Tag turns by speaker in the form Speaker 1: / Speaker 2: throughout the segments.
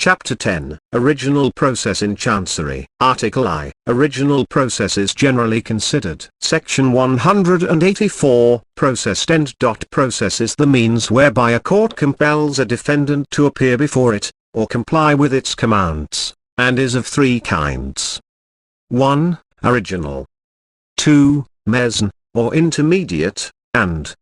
Speaker 1: Chapter 10. Original Process in Chancery. Article I. Original Process is generally considered. Section 184. Process end. Process is the means whereby a court compels a defendant to appear before it, or comply with its commands, and is of three kinds. 1. Original. 2. Mezzanine, or intermediate, and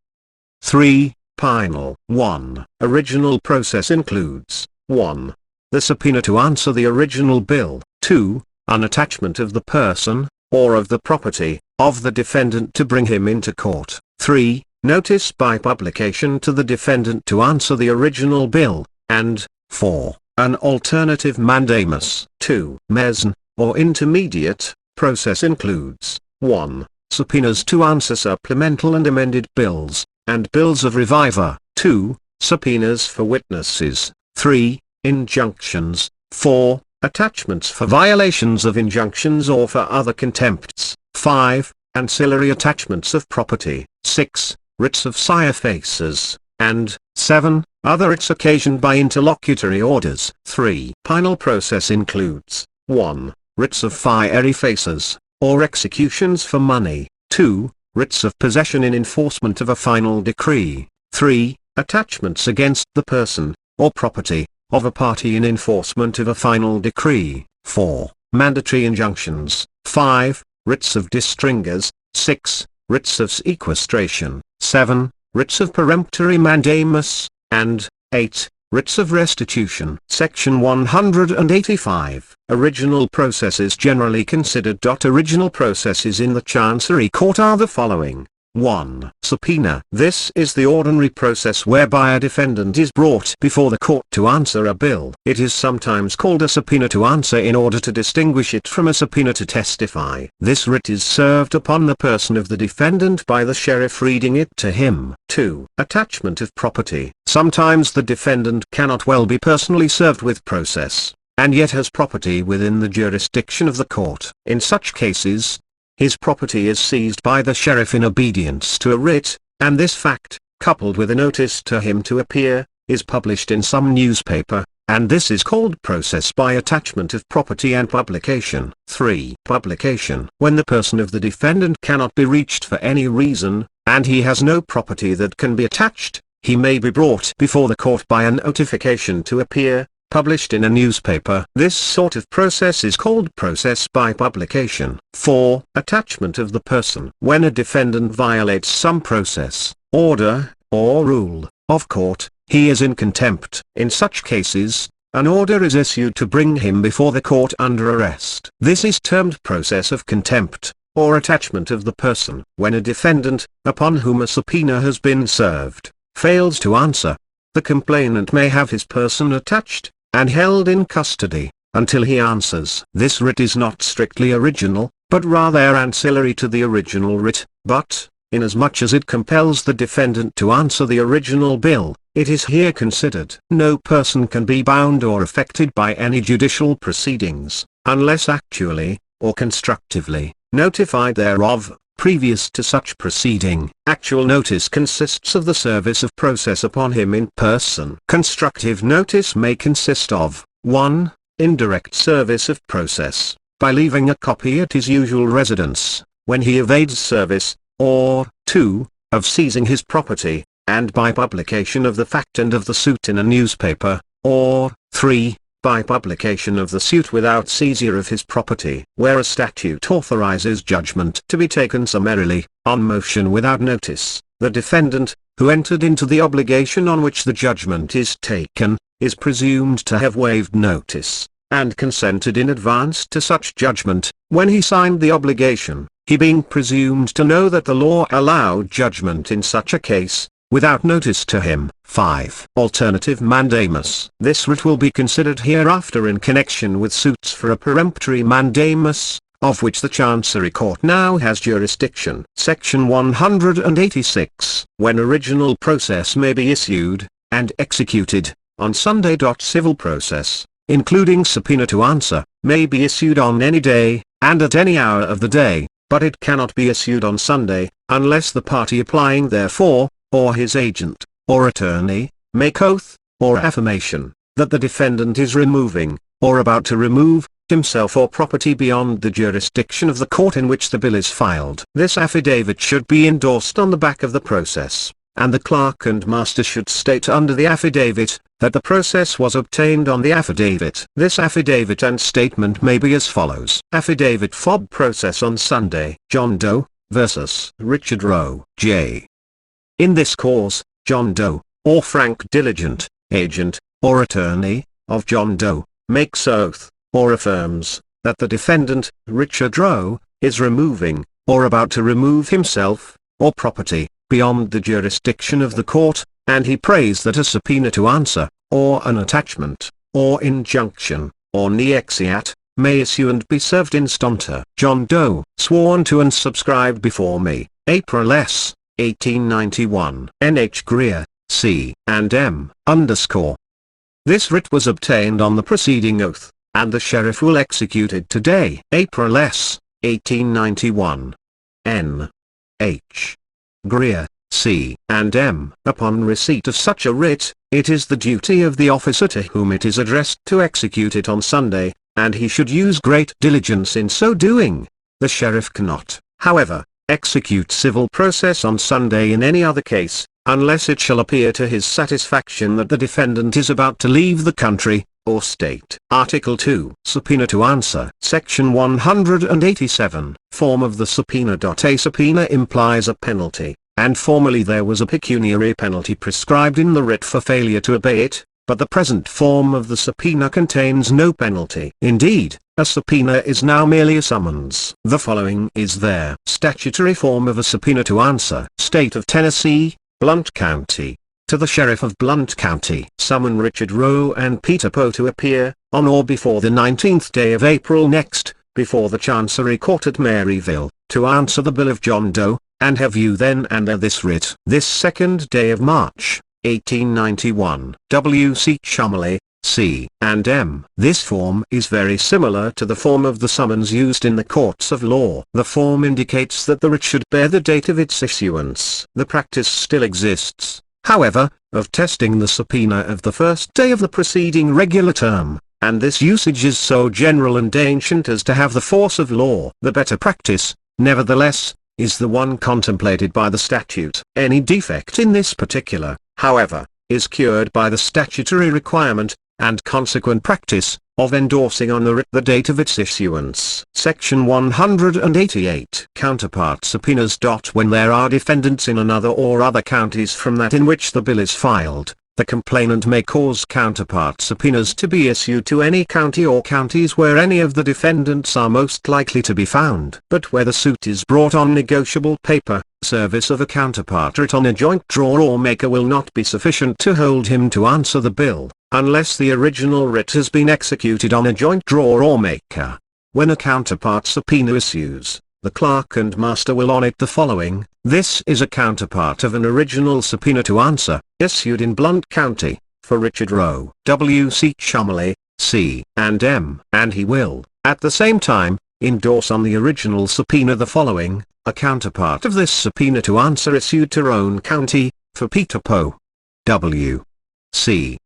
Speaker 1: 3. Penal. 1. Original process includes 1. The subpoena to answer the original bill. 2. An attachment of the person, or of the property, of the defendant to bring him into court. 3. Notice by publication to the defendant to answer the original bill. And 4. An alternative mandamus. 2. Mezzanine, or intermediate, process includes 1. Subpoenas to answer supplemental and amended bills, and bills of reviver. 2. Subpoenas for witnesses. 3. Injunctions. 4. Attachments for violations of injunctions or for other contempts. 5. Ancillary attachments of property. 6. Writs of surfaces. And 7. Other writs occasioned by interlocutory orders. 3. Penal process includes 1. Writs of fiery faces, or executions for money. 2. Writs of possession in enforcement of a final decree. 3. Attachments against the person, or property, of a party in enforcement of a final decree. 4. Mandatory injunctions. 5. Writs of distringers. 6. Writs of sequestration. 7. Writs of peremptory mandamus. And 8. Writs of restitution. Section 185. Original process is generally considered. Original processes in the Chancery Court are the following. 1. Subpoena. This is the ordinary process whereby a defendant is brought before the court to answer a bill. It is sometimes called a subpoena to answer in order to distinguish it from a subpoena to testify. This writ is served upon the person of the defendant by the sheriff reading it to him. 2. Attachment of property. Sometimes the defendant cannot well be personally served with process, and yet has property within the jurisdiction of the court. In such cases, his property is seized by the sheriff in obedience to a writ, and this fact, coupled with a notice to him to appear, is published in some newspaper, and this is called process by attachment of property and publication. 3. Publication. When the person of the defendant cannot be reached for any reason, and he has no property that can be attached, he may be brought before the court by a notification to appear, published in a newspaper. This sort of process is called process by publication. 4. Attachment of the person. When a defendant violates some process, order, or rule, of court, he is in contempt. In such cases, an order is issued to bring him before the court under arrest. This is termed process of contempt, or attachment of the person. When a defendant, upon whom a subpoena has been served, fails to answer, the complainant may have his person attached, and held in custody, until he answers. This writ is not strictly original, but rather ancillary to the original writ, but, inasmuch as it compels the defendant to answer the original bill, it is here considered. No person can be bound or affected by any judicial proceedings, unless actually, or constructively, notified thereof, previous to such proceeding. Actual notice consists of the service of process upon him in person. Constructive notice may consist of 1. Indirect service of process, by leaving a copy at his usual residence, when he evades service, or 2. Of seizing his property, and by publication of the fact and of the suit in a newspaper, or 3. By publication of the suit without seizure of his property. Where a statute authorizes judgment to be taken summarily, on motion without notice, the defendant, who entered into the obligation on which the judgment is taken, is presumed to have waived notice, and consented in advance to such judgment, when he signed the obligation, he being presumed to know that the law allowed judgment in such a case, without notice to him. 5. Alternative mandamus. This writ will be considered hereafter in connection with suits for a peremptory mandamus, of which the Chancery Court now has jurisdiction. Section 186. When original process may be issued, and executed, on Sunday. Civil process, including subpoena to answer, may be issued on any day, and at any hour of the day, but it cannot be issued on Sunday, unless the party applying therefor, or his agent, or attorney, make oath, or affirmation, that the defendant is removing, or about to remove, himself or property beyond the jurisdiction of the court in which the bill is filed. This affidavit should be endorsed on the back of the process, and the clerk and master should state under the affidavit that the process was obtained on the affidavit. This affidavit and statement may be as follows. Affidavit FOB process on Sunday. John Doe versus Richard Roe, J. In this cause, John Doe, or Frank Diligent, agent, or attorney, of John Doe, makes oath, or affirms, that the defendant, Richard Roe, is removing, or about to remove himself, or property, beyond the jurisdiction of the court, and he prays that a subpoena to answer, or an attachment, or injunction, or nexiat, may issue and be served instanter. John Doe, sworn to and subscribed before me, April S. 1891. N.H. Greer, C. and M. _. This writ was obtained on the preceding oath, and the sheriff will execute it today. April S. 1891. N. H. Greer, C. and M. Upon receipt of such a writ, it is the duty of the officer to whom it is addressed to execute it on Sunday, and he should use great diligence in so doing. The sheriff cannot, however, execute civil process on Sunday in any other case, unless it shall appear to his satisfaction that the defendant is about to leave the country, or state. Article 2. Subpoena to answer. Section 187. Form of the subpoena. A subpoena implies a penalty, and formerly there was a pecuniary penalty prescribed in the writ for failure to obey it, but the present form of the subpoena contains no penalty. Indeed, a subpoena is now merely a summons. The following is their statutory form of a subpoena to answer. State of Tennessee, Blount County. To the Sheriff of Blount County. Summon Richard Roe and Peter Poe to appear, on or before the 19th day of April next, before the Chancery Court at Maryville, to answer the bill of John Doe, and have you then and there this writ. This 2nd day of March, 1891. W.C. Shumley, C. and M. This form is very similar to the form of the summons used in the courts of law. The form indicates that the writ should bear the date of its issuance. The practice still exists, however, of testing the subpoena of the first day of the preceding regular term, and this usage is so general and ancient as to have the force of law. The better practice, nevertheless, is the one contemplated by the statute. Any defect in this particular, however, is cured by the statutory requirement, and consequent practice, of endorsing on the writ the date of its issuance. Section 188. Counterpart subpoenas. When there are defendants in another or other counties from that in which the bill is filed, the complainant may cause counterpart subpoenas to be issued to any county or counties where any of the defendants are most likely to be found. But where the suit is brought on negotiable paper, service of a counterpart writ on a joint drawer or maker will not be sufficient to hold him to answer the bill, unless the original writ has been executed on a joint drawer or maker. When a counterpart subpoena issues, the clerk and master will on it the following. This is a counterpart of an original subpoena to answer, issued in Blount County, for Richard Roe, W.C. Shumley, C. and M. And he will, at the same time, endorse on the original subpoena the following. A counterpart of this subpoena to answer issued to Roane County, for Peter Poe, W. C.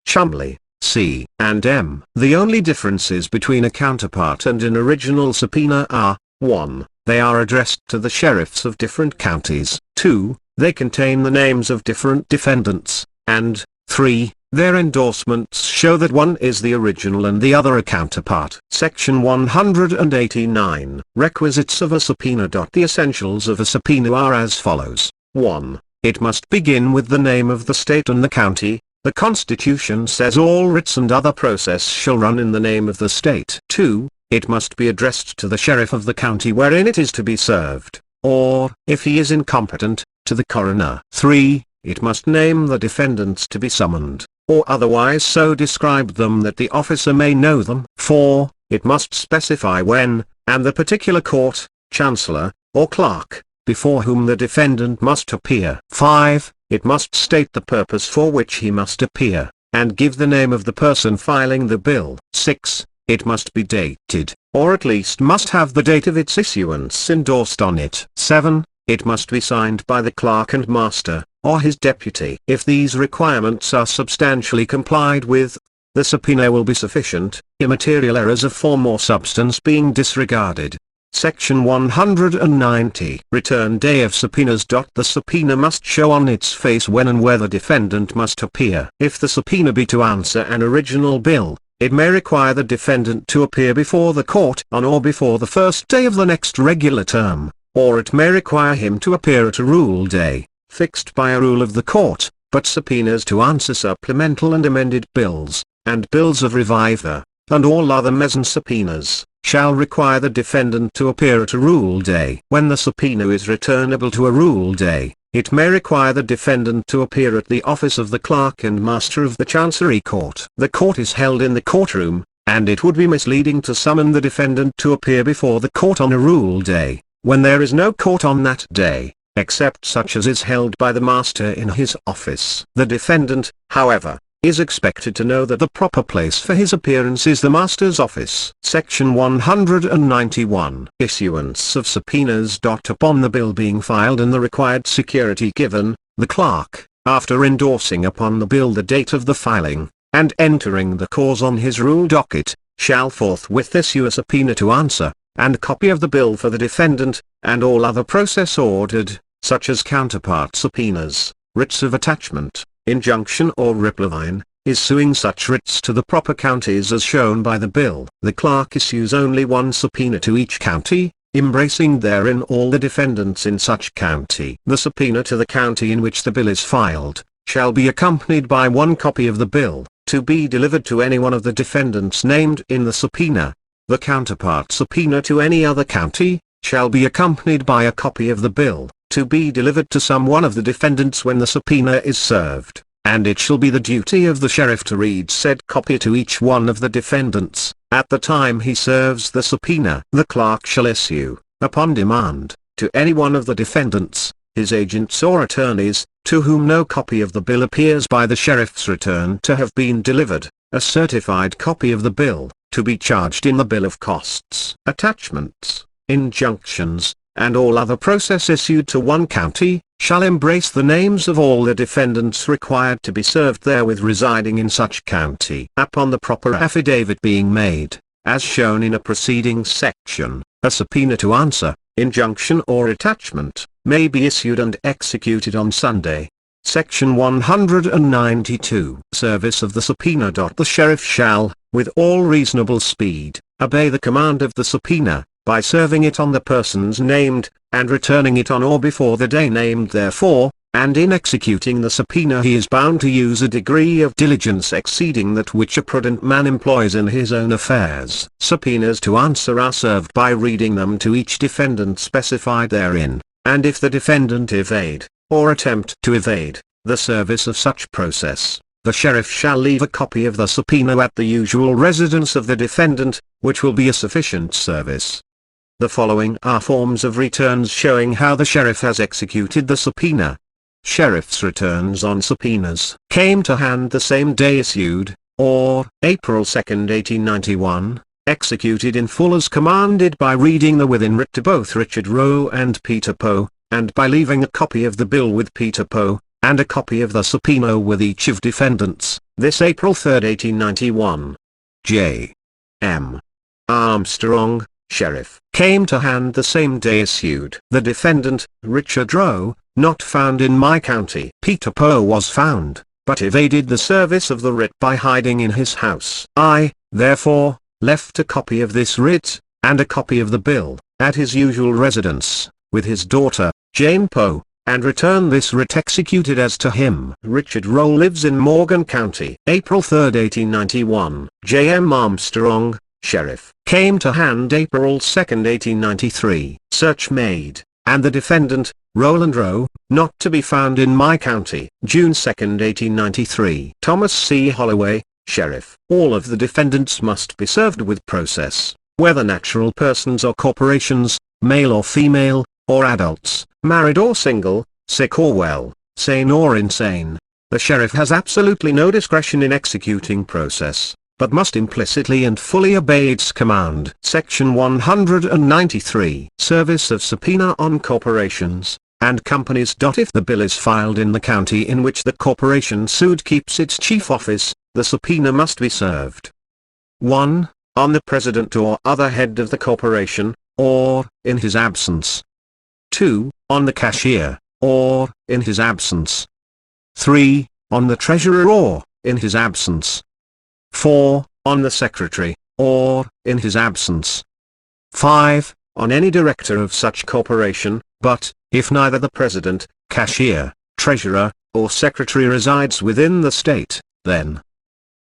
Speaker 1: Shumley, C. and M. The only differences between a counterpart and an original subpoena are, 1. They are addressed to the sheriffs of different counties, 2. They contain the names of different defendants, and, 3. Their endorsements show that one is the original and the other a counterpart. Section 189. Requisites of a subpoena. The essentials of a subpoena are as follows. 1. It must begin with the name of the state and the county. The Constitution says all writs and other process shall run in the name of the state. 2. It must be addressed to the sheriff of the county wherein it is to be served, or, if he is incompetent, to the coroner. 3. It must name the defendants to be summoned, or otherwise so describe them that the officer may know them. 4. It must specify when, and the particular court, chancellor, or clerk, before whom the defendant must appear. 5. It must state the purpose for which he must appear, and give the name of the person filing the bill. 6. It must be dated, or at least must have the date of its issuance endorsed on it. 7. It must be signed by the clerk and master, or his deputy. If these requirements are substantially complied with, the subpoena will be sufficient, immaterial errors of form or substance being disregarded. Section 190. Return day of subpoenas. The subpoena must show on its face when and where the defendant must appear. If the subpoena be to answer an original bill, it may require the defendant to appear before the court on or before the first day of the next regular term, or it may require him to appear at a rule day, fixed by a rule of the court, but subpoenas to answer supplemental and amended bills, and bills of reviver, and all other mezzanine subpoenas, shall require the defendant to appear at a rule day. When the subpoena is returnable to a rule day, it may require the defendant to appear at the office of the clerk and master of the Chancery Court. The court is held in the courtroom, and it would be misleading to summon the defendant to appear before the court on a rule day, when there is no court on that day, except such as is held by the master in his office. The defendant, however, is expected to know that the proper place for his appearance is the master's office. Section 191. Issuance of subpoenas. Upon the bill being filed and the required security given, the clerk, after endorsing upon the bill the date of the filing, and entering the cause on his rule docket, shall forthwith issue a subpoena to answer, and a copy of the bill for the defendant, and all other process ordered, such as counterpart subpoenas, writs of attachment, injunction or replavine, issuing such writs to the proper counties as shown by the bill. The clerk issues only one subpoena to each county, embracing therein all the defendants in such county. The subpoena to the county in which the bill is filed, shall be accompanied by one copy of the bill, to be delivered to any one of the defendants named in the subpoena. The counterpart subpoena to any other county, shall be accompanied by a copy of the bill, to be delivered to some one of the defendants when the subpoena is served, and it shall be the duty of the sheriff to read said copy to each one of the defendants, at the time he serves the subpoena. The clerk shall issue, upon demand, to any one of the defendants, his agents or attorneys, to whom no copy of the bill appears by the sheriff's return to have been delivered, a certified copy of the bill, to be charged in the bill of costs. Attachments, injunctions, and all other process issued to one county, shall embrace the names of all the defendants required to be served therewith residing in such county. Upon the proper affidavit being made, as shown in a Proceedings section, a subpoena to answer, injunction or attachment, may be issued and executed on Sunday. Section 192. Service of the subpoena. The sheriff shall, with all reasonable speed, obey the command of the subpoena, by serving it on the persons named, and returning it on or before the day named therefor, and in executing the subpoena he is bound to use a degree of diligence exceeding that which a prudent man employs in his own affairs. Subpoenas to answer are served by reading them to each defendant specified therein, and if the defendant evade, or attempt to evade, the service of such process, the sheriff shall leave a copy of the subpoena at the usual residence of the defendant, which will be a sufficient service. The following are forms of returns showing how the sheriff has executed the subpoena. Sheriff's returns on subpoenas came to hand the same day issued, or April 2, 1891, executed in full as commanded by reading the within writ to both Richard Roe and Peter Poe, and by leaving a copy of the bill with Peter Poe, and a copy of the subpoena with each of defendants, this April 3, 1891. J. M. Armstrong, Sheriff, came to hand the same day issued. The defendant, Richard Roe, not found in my county. Peter Poe was found, but evaded the service of the writ by hiding in his house. I, therefore, left a copy of this writ, and a copy of the bill, at his usual residence, with his daughter, Jane Poe, and returned this writ executed as to him. Richard Roe lives in Morgan County. April 3, 1891. J. M. Armstrong, Sheriff, came to hand April 2, 1893. Search made, and the defendant, Roland Roe, not to be found in my county. June 2, 1893. Thomas C. Holloway, Sheriff. All of the defendants must be served with process, whether natural persons or corporations, male or female, or adults, married or single, sick or well, sane or insane. The sheriff has absolutely no discretion in executing process, but must implicitly and fully obey its command. Section 193. Service of subpoena on corporations. and companies. If the bill is filed in the county in which the corporation sued keeps its chief office, the subpoena must be served 1. On the president or other head of the corporation, or, in his absence. 2. On the cashier, or, in his absence. 3. On the treasurer or, in his absence. 4. On the secretary, or, in his absence. 5. On any director of such corporation, but, if neither the president, cashier, treasurer, or secretary resides within the state, then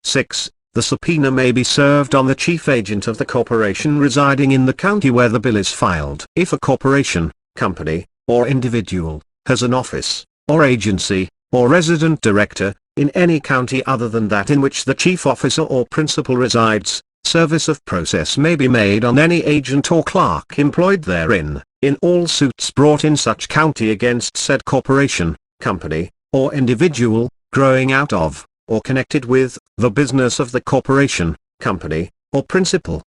Speaker 1: 6. The subpoena may be served on the chief agent of the corporation residing in the county where the bill is filed. If a corporation, company, or individual, has an office, or agency, or resident director, in any county other than that in which the chief officer or principal resides, service of process may be made on any agent or clerk employed therein, in all suits brought in such county against said corporation, company, or individual, growing out of, or connected with, the business of the corporation, company, or principal.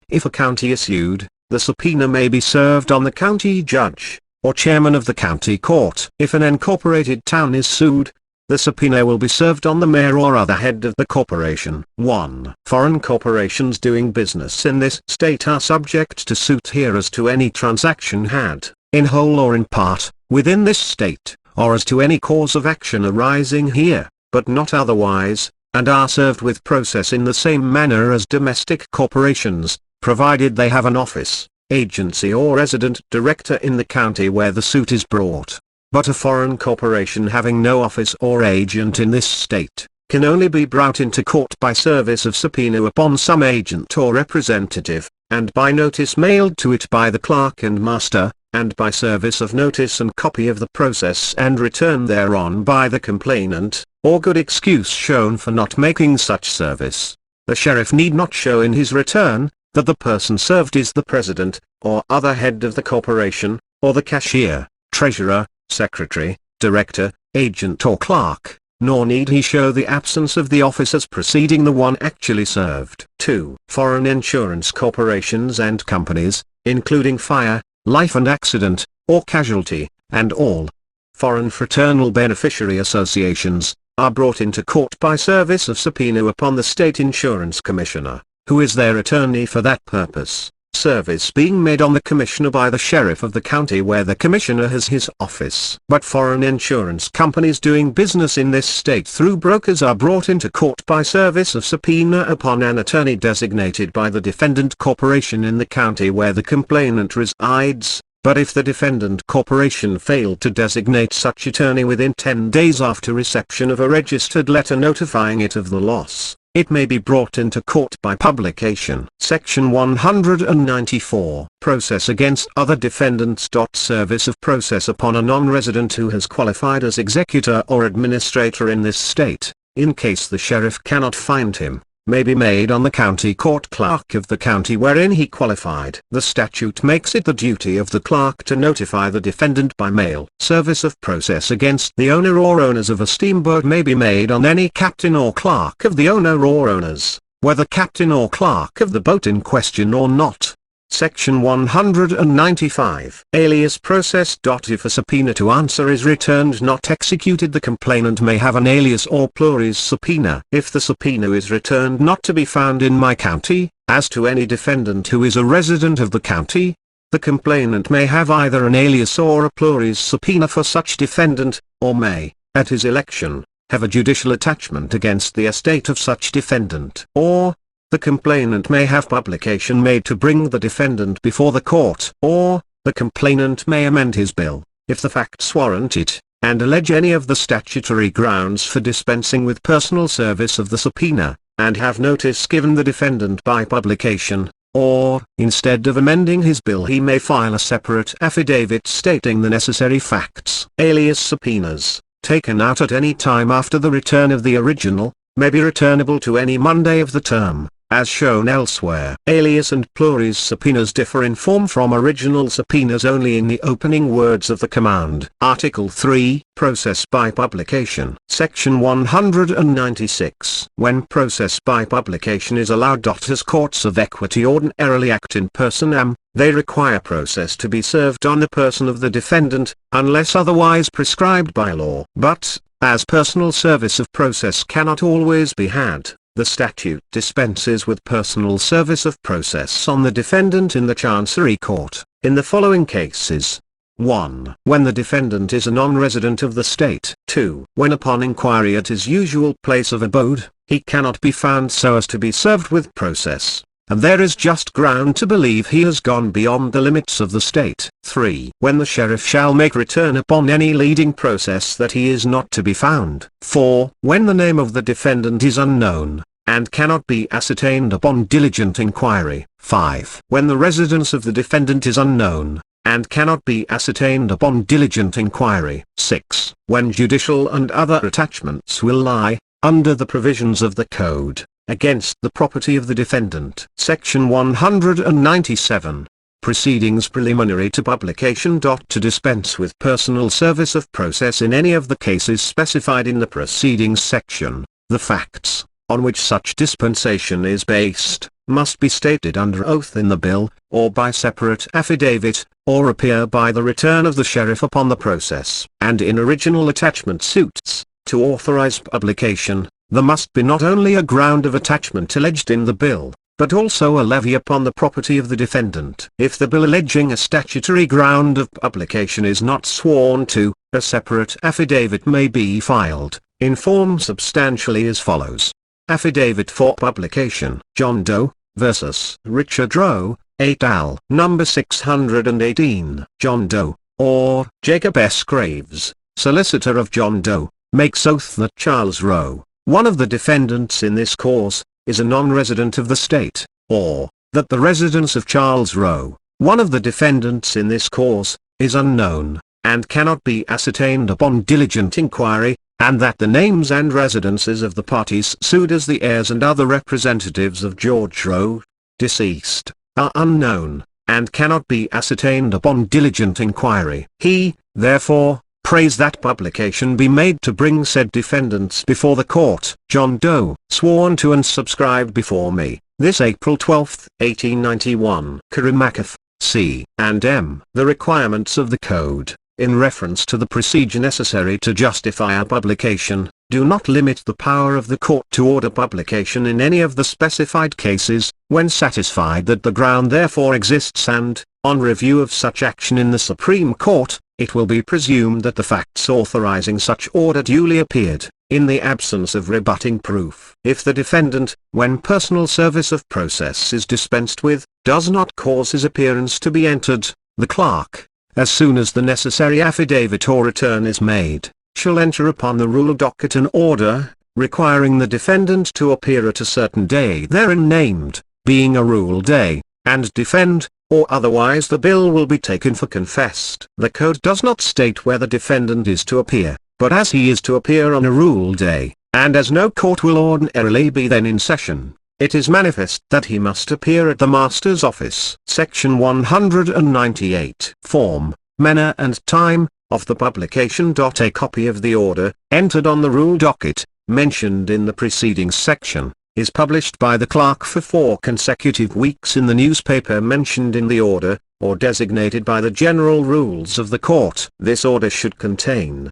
Speaker 1: If a county is sued, the subpoena may be served on the county judge, or chairman of the county court. If an incorporated town is sued, the subpoena will be served on the mayor or other head of the corporation. 1. Foreign corporations doing business in this state are subject to suit here as to any transaction had, in whole or in part, within this state, or as to any cause of action arising here, but not otherwise, and are served with process in the same manner as domestic corporations, provided they have an office, agency or resident director in the county where the suit is brought. But a foreign corporation having no office or agent in this state, can only be brought into court by service of subpoena upon some agent or representative, and by notice mailed to it by the clerk and master, and by service of notice and copy of the process and return thereon by the complainant, or good excuse shown for not making such service. The sheriff need not show in his return, that the person served is the president, or other head of the corporation, or the cashier, treasurer, secretary, director, agent or clerk, nor need he show the absence of the officers preceding the one actually served. 2. Foreign insurance corporations and companies, including fire, life and accident, or casualty, and all foreign fraternal beneficiary associations, are brought into court by service of subpoena upon the state insurance commissioner, who is their attorney for that purpose, service being made on the commissioner by the sheriff of the county where the commissioner has his office. But foreign insurance companies doing business in this state through brokers are brought into court by service of subpoena upon an attorney designated by the defendant corporation in the county where the complainant resides, but if the defendant corporation failed to designate such attorney within 10 days after reception of a registered letter notifying it of the loss, it may be brought into court by publication. Section 194. Process against other defendants. Service of process upon a non-resident who has qualified as executor or administrator in this state, in case the sheriff cannot find him, may be made on the county court clerk of the county wherein he qualified. The statute makes it the duty of the clerk to notify the defendant by mail. Service of process against the owner or owners of a steamboat may be made on any captain or clerk of the owner or owners, whether captain or clerk of the boat in question or not. Section 195. Alias Process. If a subpoena to answer is returned not executed, the complainant may have an alias or pluries subpoena. If the subpoena is returned not to be found in my county, as to any defendant who is a resident of the county, the complainant may have either an alias or a pluries subpoena for such defendant, or may, at his election, have a judicial attachment against the estate of such defendant. Or, the complainant may have publication made to bring the defendant before the court. Or, the complainant may amend his bill, if the facts warrant it, and allege any of the statutory grounds for dispensing with personal service of the subpoena, and have notice given the defendant by publication. Or, instead of amending his bill, he may file a separate affidavit stating the necessary facts. Alias subpoenas, taken out at any time after the return of the original, may be returnable to any Monday of the term, as shown elsewhere. Alias and pluries subpoenas differ in form from original subpoenas only in the opening words of the command. Article 3, Process by Publication. Section 196. When process by publication is allowed. As courts of equity ordinarily act in personam, they require process to be served on the person of the defendant, unless otherwise prescribed by law. But, as personal service of process cannot always be had, the statute dispenses with personal service of process on the defendant in the Chancery Court, in the following cases. 1. When the defendant is a non-resident of the state. 2. When upon inquiry at his usual place of abode, he cannot be found so as to be served with process, and there is just ground to believe he has gone beyond the limits of the state. 3. When the sheriff shall make return upon any leading process that he is not to be found. 4. When the name of the defendant is unknown, and cannot be ascertained upon diligent inquiry. 5. When the residence of the defendant is unknown, and cannot be ascertained upon diligent inquiry. 6. When judicial and other attachments will lie, under the provisions of the Code, against the property of the defendant. Section 197. Proceedings preliminary to publication. To dispense with personal service of process in any of the cases specified in the Proceedings section, the facts, on which such dispensation is based, must be stated under oath in the bill, or by separate affidavit, or appear by the return of the sheriff upon the process. And in original attachment suits, to authorize publication, there must be not only a ground of attachment alleged in the bill, but also a levy upon the property of the defendant. If the bill alleging a statutory ground of publication is not sworn to, a separate affidavit may be filed, in form substantially as follows. Affidavit for publication. John Doe versus Richard Rowe, et al. Number 618. John Doe, or Jacob S. Graves, solicitor of John Doe, makes oath that Charles Rowe, one of the defendants in this cause, is a non-resident of the state, or that the residence of Charles Rowe, one of the defendants in this cause, is unknown, and cannot be ascertained upon diligent inquiry, and that the names and residences of the parties sued as the heirs and other representatives of George Rowe, deceased, are unknown, and cannot be ascertained upon diligent inquiry. He, therefore, prays that publication be made to bring said defendants before the court. John Doe, sworn to and subscribed before me, this April 12, 1891. Kirimakov, C. and M. The requirements of the Code, in reference to the procedure necessary to justify a publication, do not limit the power of the court to order publication in any of the specified cases, when satisfied that the ground therefore exists and, on review of such action in the Supreme Court, it will be presumed that the facts authorizing such order duly appeared, in the absence of rebutting proof. If the defendant, when personal service of process is dispensed with, does not cause his appearance to be entered, the clerk, as soon as the necessary affidavit or return is made, shall enter upon the rule docket an order, requiring the defendant to appear at a certain day therein named, being a rule day, and defend, or otherwise the bill will be taken for confessed. The Code does not state where the defendant is to appear, but as he is to appear on a rule day, and as no court will ordinarily be then in session, it is manifest that he must appear at the Master's office. Section 198. Form, manner and time, of the publication. A copy of the order, entered on the rule docket, mentioned in the Proceedings section, is published by the clerk for 4 consecutive weeks in the newspaper mentioned in the order, or designated by the general rules of the court. This order should contain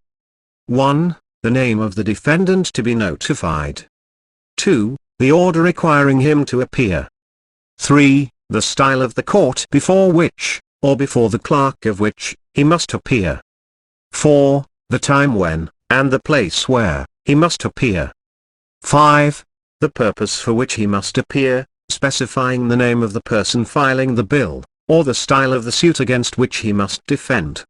Speaker 1: 1. The name of the defendant to be notified. 2. The order requiring him to appear. 3. The style of the court before which, or before the clerk of which, he must appear. 4. The time when, and the place where, he must appear. 5. The purpose for which he must appear, specifying the name of the person filing the bill, or the style of the suit against which he must defend.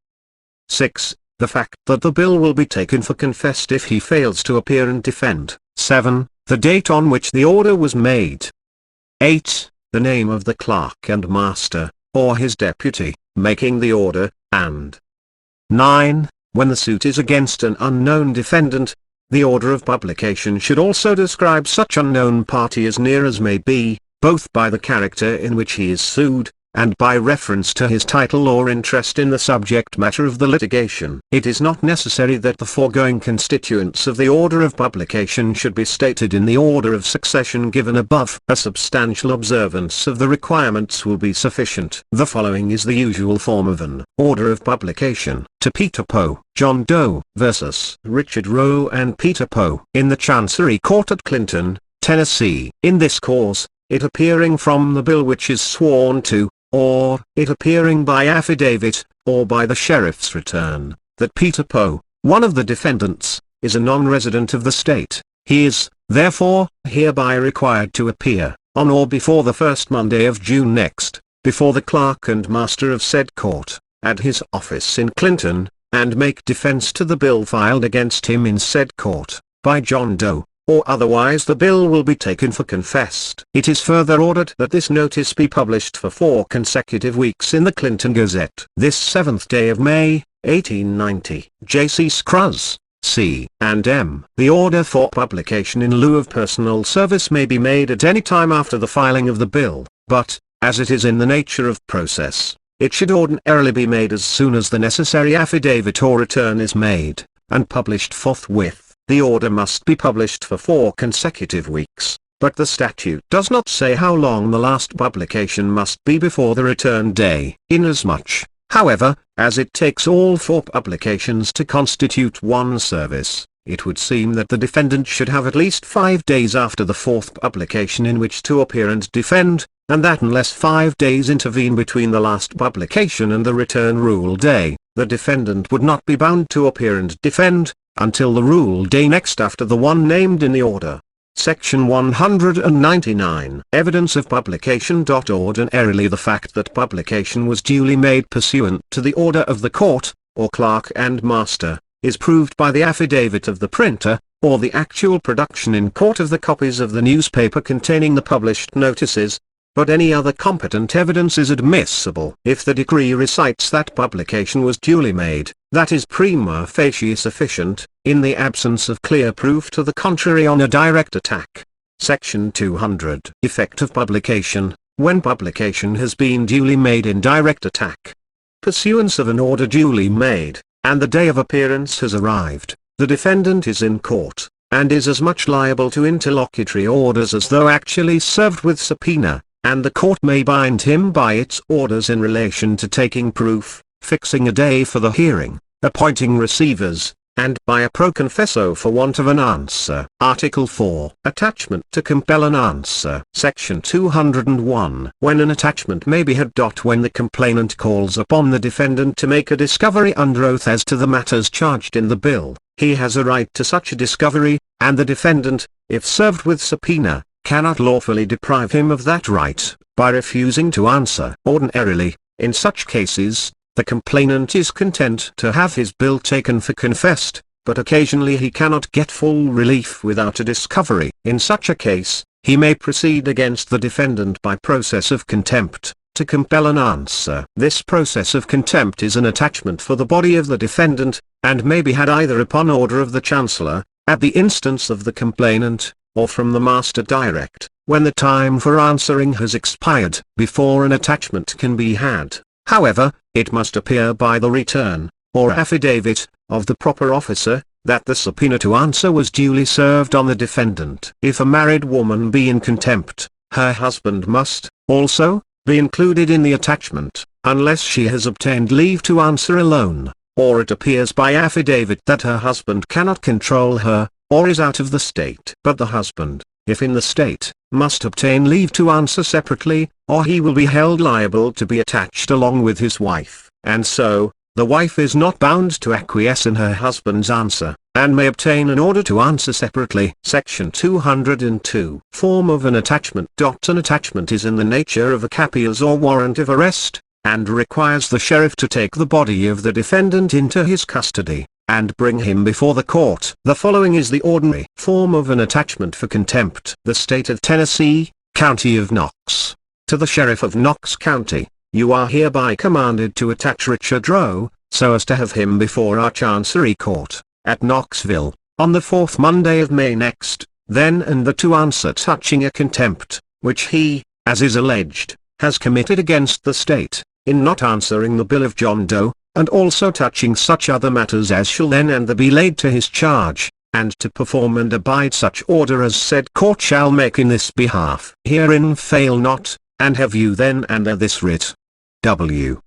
Speaker 1: 6. The fact that the bill will be taken for confessed if he fails to appear and defend. 7. The date on which the order was made. 8. The name of the clerk and master, or his deputy, making the order, and 9. When the suit is against an unknown defendant, The order of publication should also describe such unknown party as near as may be, both by the character in which he is sued, and by reference to his title or interest in the subject matter of the litigation. It is not necessary that the foregoing constituents of the order of publication should be stated in the order of succession given above. A substantial observance of the requirements will be sufficient. The following is the usual form of an order of publication. To Peter Poe, John Doe vs. Richard Roe and Peter Poe in the Chancery Court at Clinton, Tennessee. In this cause, it appearing from the bill which is sworn to, or it appearing by affidavit, or by the sheriff's return, that Peter Poe, one of the defendants, is a non-resident of the state, he is, therefore, hereby required to appear, on or before the first Monday of June next, before the clerk and master of said court, at his office in Clinton, and make defense to the bill filed against him in said court, by John Doe, or otherwise the bill will be taken for confessed. It is further ordered that this notice be published for 4 consecutive weeks in the Clinton Gazette. This 7th day of May, 1890. J.C. Scruz, C. and M. The order for publication in lieu of personal service may be made at any time after the filing of the bill, but, as it is in the nature of process, it should ordinarily be made as soon as the necessary affidavit or return is made, and published forthwith. The order must be published for 4 consecutive weeks, but the statute does not say how long the last publication must be before the return day. Inasmuch, however, as it takes all 4 publications to constitute one service, it would seem that the defendant should have at least 5 days after the 4th publication in which to appear and defend, and that unless 5 days intervene between the last publication and the return rule day, the defendant would not be bound to appear and defend, until the rule day next after the one named in the order. Section 199. Evidence of publication. Ordinarily the fact that publication was duly made pursuant to the order of the court, or clerk and master, is proved by the affidavit of the printer, or the actual production in court of the copies of the newspaper containing the published notices, but any other competent evidence is admissible. If the decree recites that publication was duly made, that is prima facie sufficient, in the absence of clear proof to the contrary on a direct attack. Section 200. Effect of publication, when publication has been duly made in direct attack. Pursuance of an order duly made, and the day of appearance has arrived, the defendant is in court, and is as much liable to interlocutory orders as though actually served with subpoena, and the court may bind him by its orders in relation to taking proof, fixing a day for the hearing, appointing receivers, and by a pro confesso for want of an answer. Article 4. Attachment to compel an answer. Section 201. When an attachment may be had. When the complainant calls upon the defendant to make a discovery under oath as to the matters charged in the bill, he has a right to such a discovery, and the defendant, if served with subpoena, cannot lawfully deprive him of that right, by refusing to answer. Ordinarily, in such cases, the complainant is content to have his bill taken for confessed, but occasionally he cannot get full relief without a discovery. In such a case, he may proceed against the defendant by process of contempt, to compel an answer. This process of contempt is an attachment for the body of the defendant, and may be had either upon order of the Chancellor, at the instance of the complainant, or from the master direct, when the time for answering has expired. Before an attachment can be had, however, it must appear by the return, or affidavit, of the proper officer, that the subpoena to answer was duly served on the defendant. If a married woman be in contempt, her husband must, also, be included in the attachment, unless she has obtained leave to answer alone, or it appears by affidavit that her husband cannot control her, or is out of the state. But the husband, if in the state, must obtain leave to answer separately, or he will be held liable to be attached along with his wife, and so, the wife is not bound to acquiesce in her husband's answer, and may obtain an order to answer separately. Section 202. Form of an attachment. An attachment is in the nature of a capias or warrant of arrest, and requires the sheriff to take the body of the defendant into his custody, and bring him before the court. The following is the ordinary form of an attachment for contempt. The State of Tennessee, County of Knox. To the Sheriff of Knox County, you are hereby commanded to attach Richard Roe, so as to have him before our Chancery Court, at Knoxville, on the 4th Monday of May next, then and the to answer touching a contempt, which he, as is alleged, has committed against the state, in not answering the bill of John Doe, and also touching such other matters as shall then and the be laid to his charge, and to perform and abide such order as said court shall make in this behalf. Herein fail not, and have you then and there this writ. W.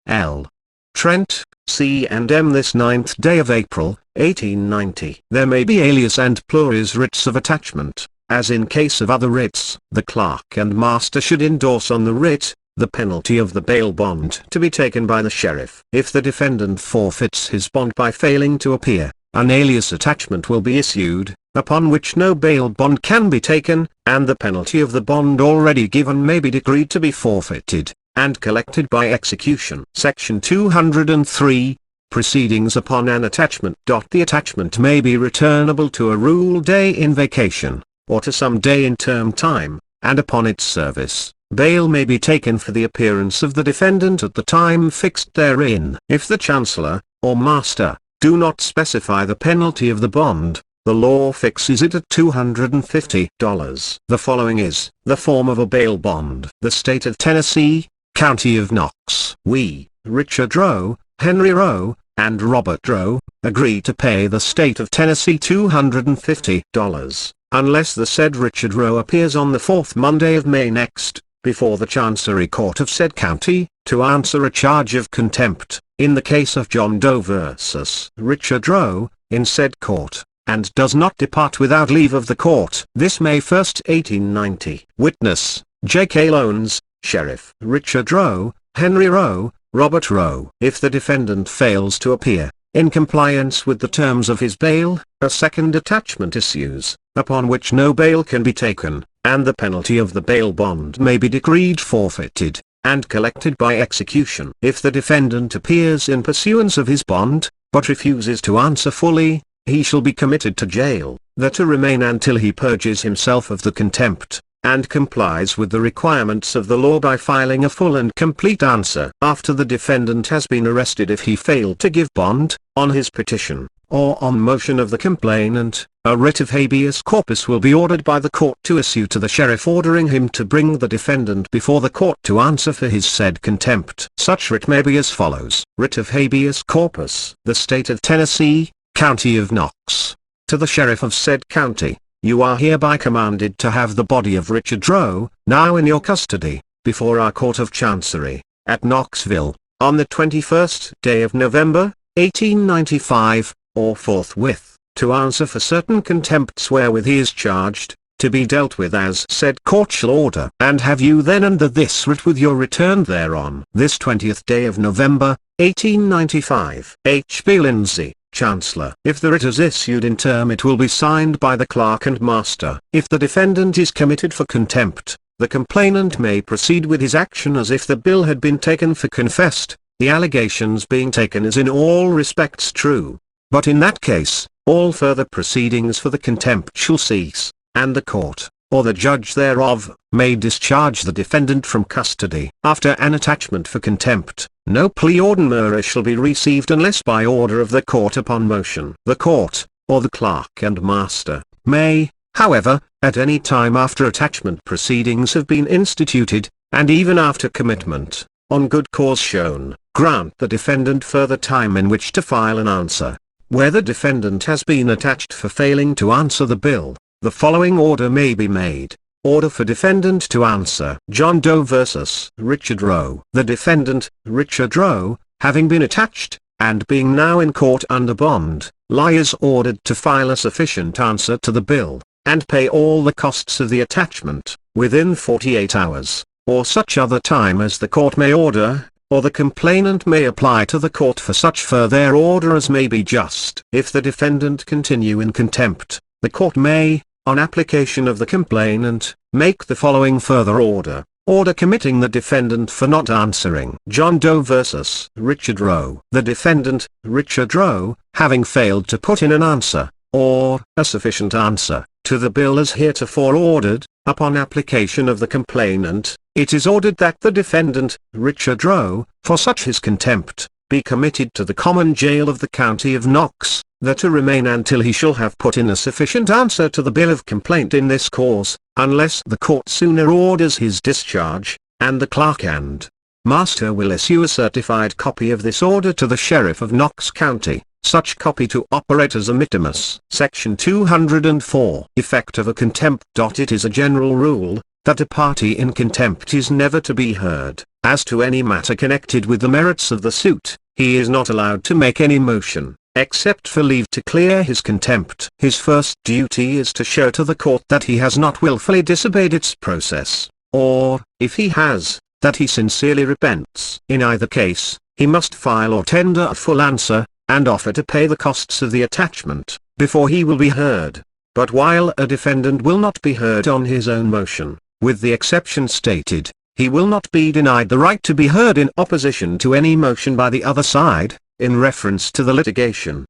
Speaker 1: L. Trent, C. and M. this 9th day of April, 1890. There may be alias and pluries writs of attachment, as in case of other writs. The clerk and master should endorse on the writ, the penalty of the bail bond to be taken by the sheriff. If the defendant forfeits his bond by failing to appear, an alias attachment will be issued, upon which no bail bond can be taken, and the penalty of the bond already given may be decreed to be forfeited, and collected by execution. Section 203, Proceedings upon an attachment. The attachment may be returnable to a rule day in vacation, or to some day in term time, and upon its service, bail may be taken for the appearance of the defendant at the time fixed therein. If the chancellor, or master, do not specify the penalty of the bond, the law fixes it at $250. The following is the form of a bail bond. The State of Tennessee, County of Knox. We, Richard Roe, Henry Roe, and Robert Roe, agree to pay the State of Tennessee $250, unless the said Richard Roe appears on the 4th Monday of May next, before the Chancery Court of said county, to answer a charge of contempt, in the case of John Doe vs. Richard Roe, in said court, and does not depart without leave of the court. This May 1st, 1890. Witness, J.K. Lones, Sheriff. Richard Roe, Henry Roe, Robert Roe. If the defendant fails to appear, in compliance with the terms of his bail, a second attachment issues, upon which no bail can be taken, and the penalty of the bail bond may be decreed forfeited, and collected by execution. If the defendant appears in pursuance of his bond, but refuses to answer fully, he shall be committed to jail, there to remain until he purges himself of the contempt, and complies with the requirements of the law by filing a full and complete answer. After the defendant has been arrested, if he failed to give bond, on his petition, or on motion of the complainant, a writ of habeas corpus will be ordered by the court to issue to the sheriff ordering him to bring the defendant before the court to answer for his said contempt. Such writ may be as follows. Writ of habeas corpus. The State of Tennessee, County of Knox. To the sheriff of said county, you are hereby commanded to have the body of Richard Roe, now in your custody, before our Court of Chancery, at Knoxville, on the 21st day of November, 1895, or forthwith, to answer for certain contempts wherewith he is charged, to be dealt with as said court shall order. And have you then under this writ with your return thereon. This 20th day of November, 1895. H. B. Lindsay, Chancellor. If the writ is issued in term, it will be signed by the clerk and master. If the defendant is committed for contempt, the complainant may proceed with his action as if the bill had been taken for confessed, the allegations being taken as in all respects true. But in that case, all further proceedings for the contempt shall cease, and the court, or the judge thereof, may discharge the defendant from custody. After an attachment for contempt, no plea ordinary shall be received unless by order of the court upon motion. The court, or the clerk and master, may, however, at any time after attachment proceedings have been instituted, and even after commitment, on good cause shown, grant the defendant further time in which to file an answer. Where the defendant has been attached for failing to answer the bill, the following order may be made. Order for defendant to answer. John Doe vs. Richard Roe. The defendant, Richard Roe, having been attached, and being now in court under bond, lies ordered to file a sufficient answer to the bill, and pay all the costs of the attachment, within 48 hours, or such other time as the court may order, or the complainant may apply to the court for such further order as may be just. If the defendant continue in contempt, the court may, on application of the complainant, make the following further order. Order committing the defendant for not answering. John Doe vs. Richard Roe. The defendant, Richard Roe, having failed to put in an answer, or a sufficient answer, to the bill as heretofore ordered, upon application of the complainant, it is ordered that the defendant, Richard Roe, for such his contempt, be committed to the common jail of the county of Knox, there to remain until he shall have put in a sufficient answer to the bill of complaint in this cause, unless the court sooner orders his discharge, and the clerk and master will issue a certified copy of this order to the sheriff of Knox County, such copy to operate as a mittimus. Section 204. Effect of a contempt. It is a general rule, that a party in contempt is never to be heard. As to any matter connected with the merits of the suit, he is not allowed to make any motion, except for leave to clear his contempt. His first duty is to show to the court that he has not willfully disobeyed its process, or, if he has, that he sincerely repents. In either case, he must file or tender a full answer, and offer to pay the costs of the attachment, before he will be heard. But while a defendant will not be heard on his own motion, with the exception stated, he will not be denied the right to be heard in opposition to any motion by the other side, in reference to the litigation.